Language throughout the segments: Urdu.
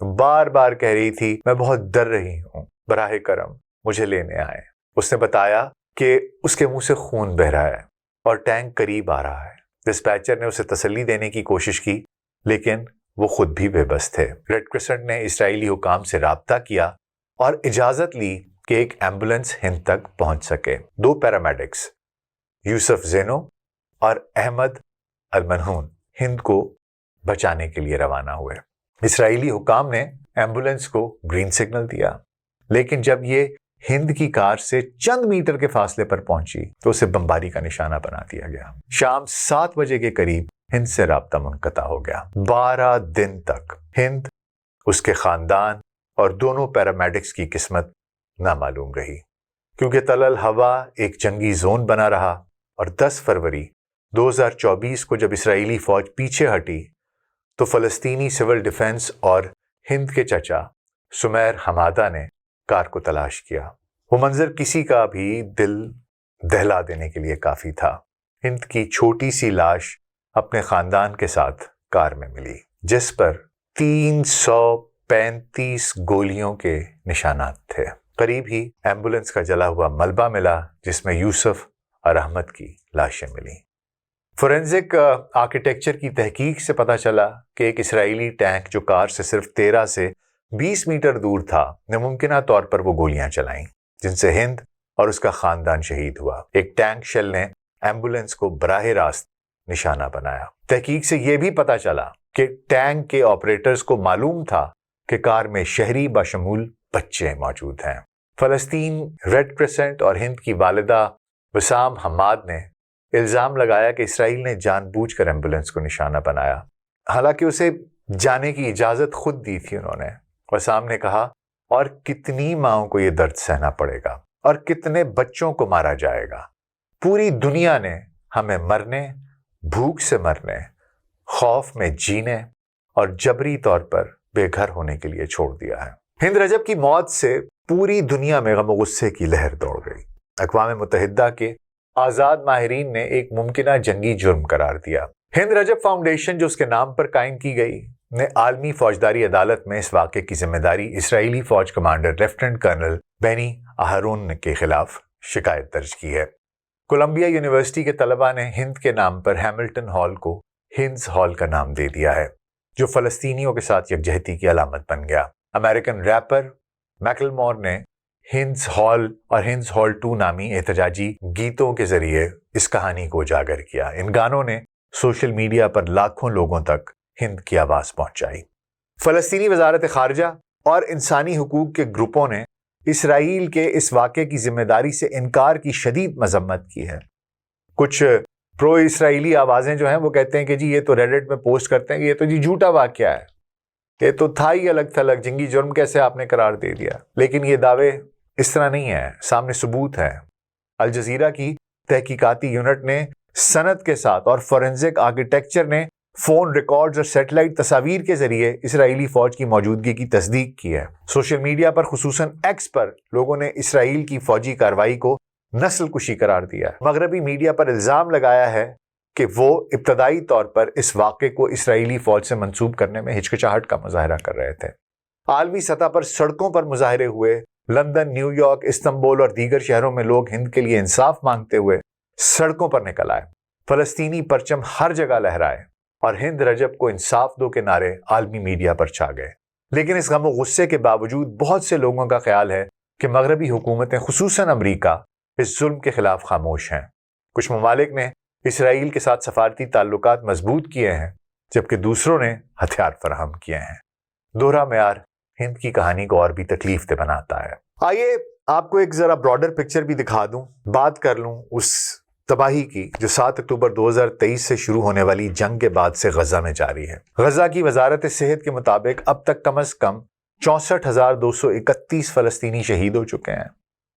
بار بار کہہ رہی تھی میں بہت ڈر رہی ہوں، براہ کرم مجھے لینے آئے۔ اس نے بتایا کہ اس کے منہ سے خون بہہ رہا ہے اور ٹینک قریب آ رہا ہے۔ ڈسپیچر نے اسے تسلی دینے کی کوشش کی لیکن وہ خود بھی بے بس تھے۔ ریڈ کرسنٹ نے اسرائیلی حکام سے رابطہ کیا اور اجازت لی کہ ایک ایمبولینس ہند تک پہنچ سکے۔ 2 پیرامیڈکس یوسف زینو اور احمد المنہون ہند کو بچانے کے لیے روانہ ہوئے۔ اسرائیلی حکام نے ایمبولینس کو گرین سگنل دیا لیکن جب یہ ہند کی کار سے چند میٹر کے فاصلے پر پہنچی تو اسے بمباری کا نشانہ بنا دیا گیا۔ شام 7 بجے کے قریب ہند سے رابطہ منقطع ہو گیا۔ 12 دن تک ہند، اس کے خاندان اور دونوں پیرامیڈکس کی قسمت نامعلوم رہی کیونکہ تل الہوا ایک جنگی زون بنا رہا، اور 10 فروری 2024 کو جب اسرائیلی فوج پیچھے ہٹی تو فلسطینی سول ڈیفنس اور ہند کے چچا سمیر حمادہ نے کار کو تلاش کیا۔ وہ منظر کسی کا بھی دل دہلا دینے کے لیے کافی تھا۔ ہند کی چھوٹی سی لاش اپنے خاندان کے ساتھ کار میں ملی جس پر 335 گولیوں کے نشانات تھے۔ قریب ہی ایمبولینس کا جلا ہوا ملبہ ملا جس میں یوسف اور احمد کی لاشیں ملی۔ فورینزک آرکیٹیکچر کی تحقیق سے پتہ چلا کہ ایک اسرائیلی ٹینک جو کار سے صرف 13 سے 20 میٹر دور تھا نے ممکنہ طور پر وہ گولیاں چلائیں جن سے ہند اور اس کا خاندان شہید ہوا۔ ایک ٹینک شیل نے ایمبولینس کو براہ راست نشانہ بنایا۔ تحقیق سے یہ بھی پتہ چلا کہ ٹینک کے آپریٹرز کو معلوم تھا کہ کار میں شہری بشمول بچے موجود ہیں۔ فلسطین ریڈ کرسنٹ اور ہند کی والدہ وسام حماد نے الزام لگایا کہ اسرائیل نے جان بوجھ کر ایمبولینس کو نشانہ بنایا، حالانکہ اسے جانے کی اجازت خود دی تھی انہوں نے۔ وسام نے کہا اور کتنی ماؤں کو یہ درد سہنا پڑے گا اور کتنے بچوں کو مارا جائے گا۔ پوری دنیا نے ہمیں مرنے، بھوک سے مرنے، خوف میں جینے اور جبری طور پر بے گھر ہونے کے لیے چھوڑ دیا ہے۔ ہند رجب کی موت سے پوری دنیا میں غم و غصے کی لہر دوڑ گئی۔ اقوام متحدہ کے آزاد ماہرین نے ایک ممکنہ جنگی جرم قرار دیا۔ ہند رجب فاؤنڈیشن جو اس کے نام پر قائم کی گئی نے عالمی فوجداری عدالت میں اس واقعے کی ذمہ داری اسرائیلی فوج کمانڈر لیفٹیننٹ کرنل بینی اہرون کے خلاف شکایت درج کی ہے۔ کولمبیا یونیورسٹی کے طلباء نے ہند کے نام پر ہیملٹن ہال کو ہندز ہال کا نام دے دیا ہے جو فلسطینیوں کے ساتھ یکجہتی کی علامت بن گیا۔ امریکن ریپر میکل مور نے ہندز ہال اور ہندز ہال 2 نامی احتجاجی گیتوں کے ذریعے اس کہانی کو اجاگر کیا۔ ان گانوں نے سوشل میڈیا پر لاکھوں لوگوں تک ہند کی آواز پہنچائی۔ فلسطینی وزارت خارجہ اور انسانی حقوق کے گروپوں نے اسرائیل کے اس واقعے کی ذمہ داری سے انکار کی شدید مذمت کی ہے۔ کچھ پرو اسرائیلی آوازیں جو ہیں وہ کہتے ہیں کہ جی یہ تو ریڈٹ میں پوسٹ کرتے ہیں کہ یہ تو جی جھوٹا واقعہ ہے، یہ تو تھا ہی الگ تھلگ، جنگی جرم کیسے آپ نے قرار دے دیا۔ لیکن یہ دعوے اس طرح نہیں ہے، سامنے ثبوت ہے۔ الجزیرہ کی تحقیقاتی یونٹ نے سند کے ساتھ اور فورینزک آرکیٹیکچر نے فون ریکارڈز اور سیٹلائٹ تصاویر کے ذریعے اسرائیلی فوج کی موجودگی کی تصدیق کی ہے۔ سوشل میڈیا پر خصوصاً ایکس پر لوگوں نے اسرائیل کی فوجی کارروائی کو نسل کشی قرار دیا ہے۔ مغربی میڈیا پر الزام لگایا ہے کہ وہ ابتدائی طور پر اس واقعے کو اسرائیلی فوج سے منسوب کرنے میں ہچکچاہٹ کا مظاہرہ کر رہے تھے۔ عالمی سطح پر سڑکوں پر مظاہرے ہوئے، لندن، نیو یارک، استنبول اور دیگر شہروں میں لوگ ہند کے لیے انصاف مانگتے ہوئے سڑکوں پر نکل آئے۔ فلسطینی پرچم ہر جگہ لہرائے اور ہند رجب کو انصاف دو کے نعرے عالمی میڈیا پر چھا گئے۔ لیکن اس غم و غصے کے باوجود بہت سے لوگوں کا خیال ہے کہ مغربی حکومتیں خصوصاً امریکہ اس ظلم کے خلاف خاموش ہیں۔ کچھ ممالک نے اسرائیل کے ساتھ سفارتی تعلقات مضبوط کیے ہیں جبکہ دوسروں نے ہتھیار فراہم کیے ہیں۔ دوہرا معیار ہند کی کہانی کو اور بھی تکلیف دہ بناتا ہے۔ آئیے آپ کو ایک ذرا براڈر پکچر بھی دکھا دوں، بات کر لوں اس تباہی کی جو 7 اکتوبر 2023 سے شروع ہونے والی جنگ کے بعد سے غزہ میں جاری ہے۔ غزہ کی وزارت صحت کے مطابق اب تک کم از کم 64,231 فلسطینی شہید ہو چکے ہیں۔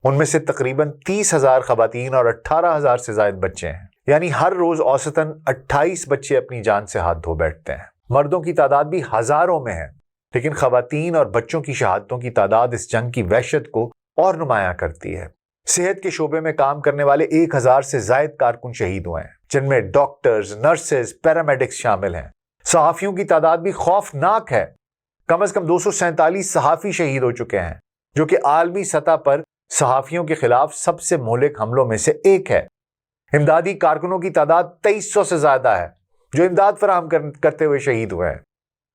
ان میں سے تقریباً 30,000 خواتین اور 18,000 سے زائد بچے ہیں، یعنی ہر روز اوسطاً 28 بچے اپنی جان سے ہاتھ دھو بیٹھتے ہیں۔ مردوں کی تعداد بھی ہزاروں میں ہے، لیکن خواتین اور بچوں کی شہادتوں کی تعداد اس جنگ کی وحشت کو اور نمایاں کرتی ہے۔ صحت کے شعبے میں کام کرنے والے 1,000 سے زائد کارکن شہید ہوئے ہیں، جن میں ڈاکٹرز، نرسز، پیرامیڈکس شامل ہیں۔ صحافیوں کی تعداد بھی خوفناک ہے۔ کم از کم 247 صحافی شہید ہو چکے ہیں، جو کہ عالمی سطح پر صحافیوں کے خلاف سب سے مہلک حملوں میں سے ایک ہے۔ امدادی کارکنوں کی تعداد 2300 سے زیادہ ہے جو امداد فراہم کرتے ہوئے شہید ہوئے ہیں۔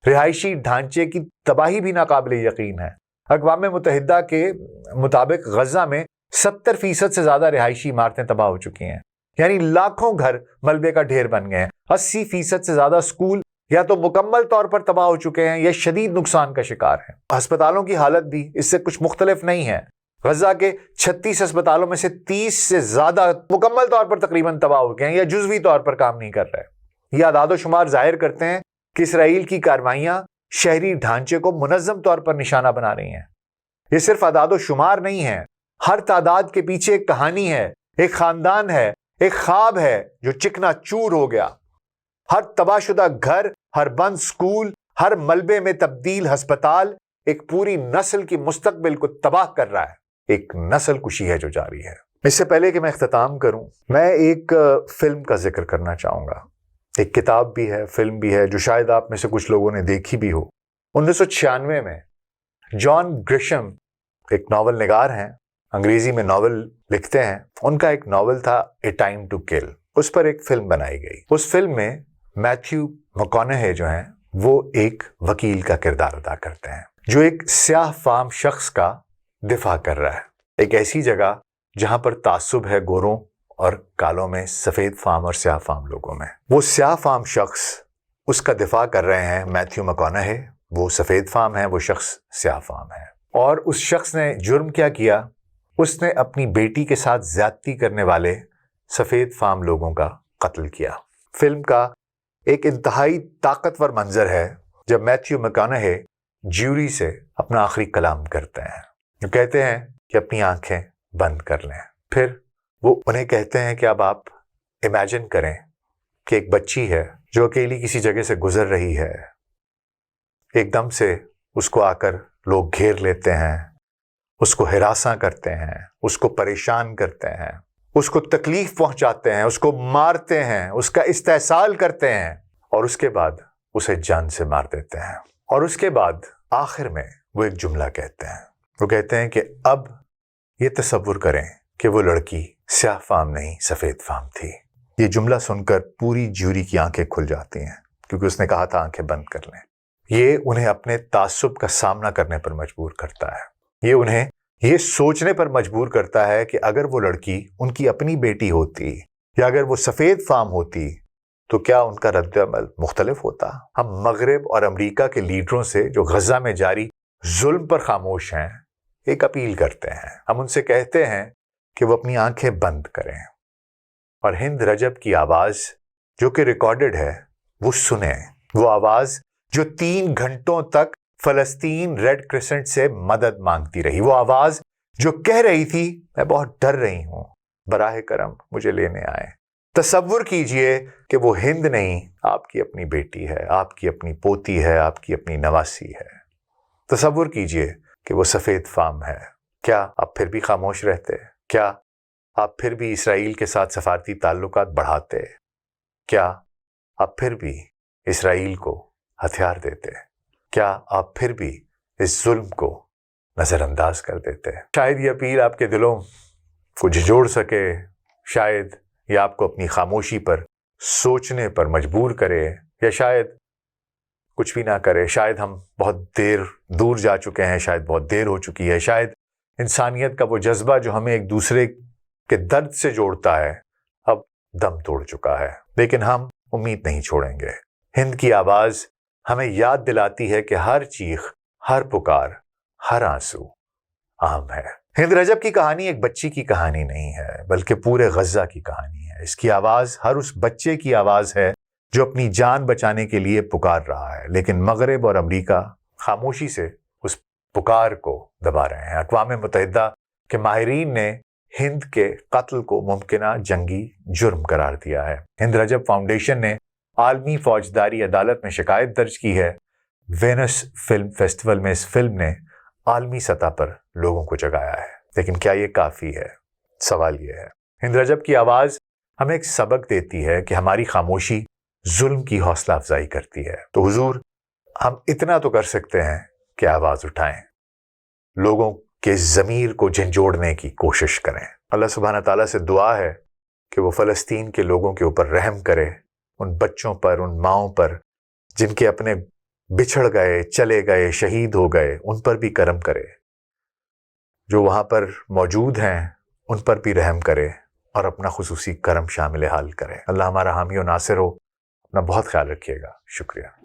رہائشی ڈھانچے کی تباہی بھی ناقابل یقین ہے۔ اقوام متحدہ کے مطابق غزہ میں 70% سے زیادہ رہائشی عمارتیں تباہ ہو چکی ہیں، یعنی لاکھوں گھر ملبے کا ڈھیر بن گئے ہیں۔ 80% سے زیادہ اسکول یا تو مکمل طور پر تباہ ہو چکے ہیں یا شدید نقصان کا شکار ہیں۔ ہسپتالوں کی حالت بھی اس سے کچھ مختلف نہیں ہے۔ غزہ کے 36 ہسپتالوں میں سے 30 سے زیادہ مکمل طور پر تقریباً تباہ ہو گئے ہیں یا جزوی طور پر کام نہیں کر رہے۔ یہ اعداد و شمار ظاہر کرتے ہیں کہ اسرائیل کی کارروائیاں شہری ڈھانچے کو منظم طور پر نشانہ بنا رہی ہیں۔ یہ صرف اعداد و شمار نہیں ہے، ہر تعداد کے پیچھے ایک کہانی ہے، ایک خاندان ہے، ایک خواب ہے جو چکنا چور ہو گیا۔ ہر تباہ شدہ گھر، ہر بند سکول، ہر ملبے میں تبدیل ہسپتال ایک پوری نسل کی مستقبل کو تباہ کر رہا ہے۔ ایک نسل کشی ہے جو جاری ہے۔ اس سے پہلے کہ میں اختتام کروں، میں ایک فلم کا ذکر کرنا چاہوں گا۔ ایک کتاب بھی ہے، فلم بھی ہے، جو شاید آپ میں سے کچھ لوگوں نے دیکھی بھی ہو۔ 1996 میں جان گرشم ایک ناول نگار ہیں، انگریزی میں ناول لکھتے ہیں۔ ان کا ایک ناول تھا اے ٹائم ٹو کل، اس پر ایک فلم بنائی گئی۔ اس فلم میں میتھیو مکانہے جو ہیں وہ ایک وکیل کا کردار ادا کرتے ہیں جو ایک سیاہ فام شخص کا دفاع کر رہا ہے، ایک ایسی جگہ جہاں پر تعصب ہے گوروں اور کالوں میں، سفید فام اور سیاہ فام لوگوں میں۔ وہ سیاہ فام شخص اس کا دفاع کر رہے ہیں، میتھیو مکانہے، وہ سفید فام ہے، وہ شخص سیاہ فام ہے۔ اور اس شخص نے جرم کیا کیا؟ اس نے اپنی بیٹی کے ساتھ زیادتی کرنے والے سفید فام لوگوں کا قتل کیا۔ فلم کا ایک انتہائی طاقتور منظر ہے جب میتھیو مکانہے جیوری سے اپنا آخری کلام کرتے ہیں، جو کہتے ہیں کہ اپنی آنکھیں بند کر لیں۔ پھر وہ انہیں کہتے ہیں کہ اب آپ امیجن کریں کہ ایک بچی ہے جو اکیلی کسی جگہ سے گزر رہی ہے، ایک دم سے اس کو آ کر لوگ گھیر لیتے ہیں، اس کو ہراساں کرتے ہیں، اس کو پریشان کرتے ہیں، اس کو تکلیف پہنچاتے ہیں، اس کو مارتے ہیں، اس کا استحصال کرتے ہیں، اور اس کے بعد اسے جان سے مار دیتے ہیں۔ اور اس کے بعد آخر میں وہ ایک جملہ کہتے ہیں، وہ کہتے ہیں کہ اب یہ تصور کریں کہ وہ لڑکی سیاہ فام نہیں سفید فام تھی۔ یہ جملہ سن کر پوری جیوری کی آنکھیں کھل جاتی ہیں، کیونکہ اس نے کہا تھا آنکھیں بند کر لیں۔ یہ انہیں اپنے تعصب کا سامنا کرنے پر مجبور کرتا ہے۔ یہ انہیں یہ سوچنے پر مجبور کرتا ہے کہ اگر وہ لڑکی ان کی اپنی بیٹی ہوتی یا اگر وہ سفید فام ہوتی تو کیا ان کا رد عمل مختلف ہوتا؟ ہم مغرب اور امریکہ کے لیڈروں سے جو غزہ میں جاری ظلم پر خاموش ہیں ایک اپیل کرتے ہیں۔ ہم ان سے کہتے ہیں کہ وہ اپنی آنکھیں بند کریں اور ہند رجب کی آواز جو کہ ریکارڈڈ ہے وہ سنیں، وہ آواز جو 3 گھنٹوں تک فلسطین ریڈ کرسنٹ سے مدد مانگتی رہی، وہ آواز جو کہہ رہی تھی میں بہت ڈر رہی ہوں، براہ کرم مجھے لینے آئیں۔ تصور کیجئے کہ وہ ہند نہیں، آپ کی اپنی بیٹی ہے، آپ کی اپنی پوتی ہے، آپ کی اپنی نواسی ہے۔ تصور کیجئے کہ وہ سفید فام ہے۔ کیا آپ پھر بھی خاموش رہتے؟ کیا آپ پھر بھی اسرائیل کے ساتھ سفارتی تعلقات بڑھاتے؟ کیا آپ پھر بھی اسرائیل کو ہتھیار دیتے؟ کیا آپ پھر بھی اس ظلم کو نظر انداز کر دیتے؟ شاید یہ اپیل آپ کے دلوں کو جھنجھوڑ سکے، شاید یہ آپ کو اپنی خاموشی پر سوچنے پر مجبور کرے، یا شاید کچھ بھی نہ کرے۔ شاید ہم بہت دور جا چکے ہیں، شاید بہت دیر ہو چکی ہے، شاید انسانیت کا وہ جذبہ جو ہمیں ایک دوسرے کے درد سے جوڑتا ہے اب دم توڑ چکا ہے، لیکن ہم امید نہیں چھوڑیں گے۔ ہند کی آواز ہمیں یاد دلاتی ہے کہ ہر چیخ، ہر پکار، ہر آنسو عام ہے۔ ہند رجب کی کہانی ایک بچی کی کہانی نہیں ہے بلکہ پورے غزہ کی کہانی ہے۔ اس کی آواز ہر اس بچے کی آواز ہے جو اپنی جان بچانے کے لیے پکار رہا ہے، لیکن مغرب اور امریکہ خاموشی سے اس پکار کو دبا رہے ہیں۔ اقوام متحدہ کے ماہرین نے ہند کے قتل کو ممکنہ جنگی جرم قرار دیا ہے۔ ہند رجب فاؤنڈیشن نے عالمی فوجداری عدالت میں شکایت درج کی ہے۔ وینس فلم فیسٹیول میں اس فلم نے عالمی سطح پر لوگوں کو جگایا ہے، لیکن کیا یہ کافی ہے؟ سوال یہ ہے۔ ہند رجب کی آواز ہمیں ایک سبق دیتی ہے کہ ہماری خاموشی ظلم کی حوصلہ افزائی کرتی ہے۔ تو حضور ہم اتنا تو کر سکتے ہیں کہ آواز اٹھائیں، لوگوں کے ضمیر کو جھنجھوڑنے کی کوشش کریں۔ اللہ سبحانہ تعالیٰ سے دعا ہے کہ وہ فلسطین کے لوگوں کے اوپر رحم کرے، ان بچوں پر، ان ماؤں پر جن کے اپنے بچھڑ گئے، چلے گئے، شہید ہو گئے، ان پر بھی کرم کرے، جو وہاں پر موجود ہیں ان پر بھی رحم کرے اور اپنا خصوصی کرم شامل حال کرے۔ اللہ ہمارا حامی و ناصر ہو۔ اپنا بہت خیال رکھیے گا۔ شکریہ۔